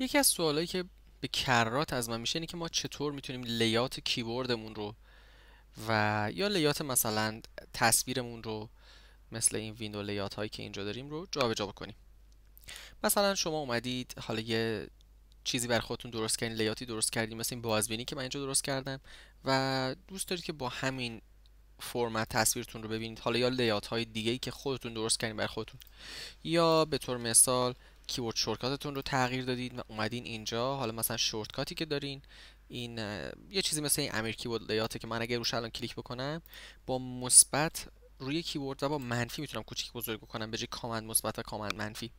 یکی از سوالایی که به کرات از من میشه اینه که ما چطور میتونیم لیات کیبوردمون رو و یا لیات مثلا تصویرمون رو مثل این ویندو لیات هایی که اینجا داریم رو جابجا بکنیم. مثلا شما اومدید حالا یه چیزی بر خودتون درست کردین، لیاتی درست کردین مثل این بازبینی که من اینجا درست کردم و دوست دارید که با همین فرمت تصویرتون رو ببینید، حالا یا لیات های دیگه ای که خودتون درست کردین بر خودتون، یا به طور مثال کیورد شورتکاتتون رو تغییر دادید و اومدین اینجا حالا مثلا شورتکاتی که دارین این یه چیزی مثل این امیر کیبورد لیاته که من اگه روش الان کلیک بکنم با مثبت روی کیبورد و با منفی میتونم کوچیک بزرگ بکنم به جای کامند مثبت و کامند منفی.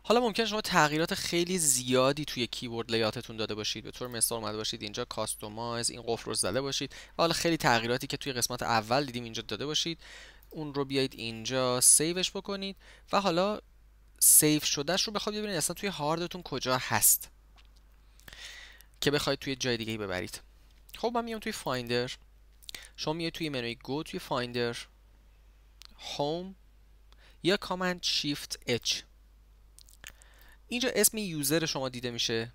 حالا ممکن شما تغییرات خیلی زیادی توی کیبورد لیاتتون داده باشید، به طور مثال اومده باشید اینجا کاستومایز این قفل رو زده باشید و حالا خیلی تغییراتی که توی قسمت اول دیدیم اینجا داده باشید، اون رو بیایید اینجا سیوش بکنید و حالا سیو شدهش رو بخواد ببینید اصلا توی هاردتون کجا هست که بخواید توی جای دیگه ببرید. خب من میام توی فایندر، شما میاد توی منوی گو، توی فایندر، هوم یا کامند شیفت اچ، اینجا اسم یوزر شما دیده میشه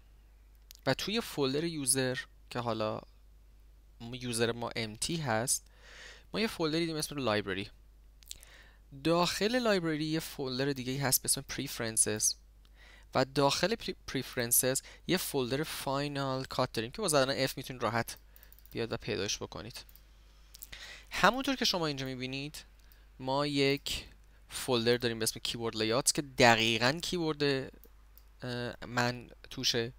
و توی فولدر یوزر که حالا یوزر ما empty هست ما یه فولدری دیدیم اسم لایبرری. داخل لایبرری یه فولدر دیگه هست به اسم preferences و داخل preferences یه فولدر فاینال کات داریم که با زدن F میتونید راحت بیاد و پیداش بکنید. همونطور که شما اینجا میبینید ما یک فولدر داریم به اسم کیبورد لیاتس که دقیقاً کیبورد من توشه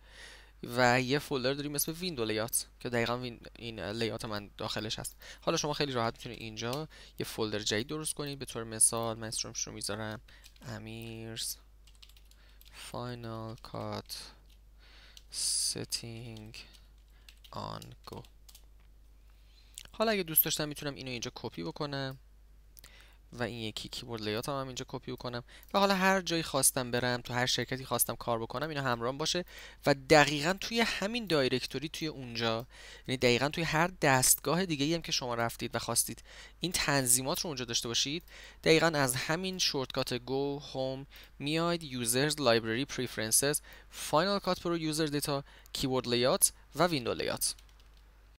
و یه فولدر داریم اسم ویندو لیات که دقیقاً این لیات من داخلش هست. حالا شما خیلی راحت میتونید اینجا یه فولدر جدید درست کنید، به طور مثال من اسمش رو میذارم امیرز فاینال کات setting on go. حالا اگه دوست داشتم میتونم اینو اینجا کپی بکنم و این یکی کیبورد لیات هم اینجا کپی بکنم و حالا هر جایی خواستم برم، تو هر شرکتی خواستم کار بکنم اینا همراهم باشه و دقیقاً توی همین دایرکتوری توی اونجا، یعنی دقیقاً توی هر دستگاه دیگه‌ای هم که شما رفتید و خواستید این تنظیمات رو اونجا داشته باشید، دقیقاً از همین شورتکات گو هوم میاید یوزرز لایبرری پریفرنسز فاینال کات پرو یوزر دیتا کیبورد لیات و ویندو لیات.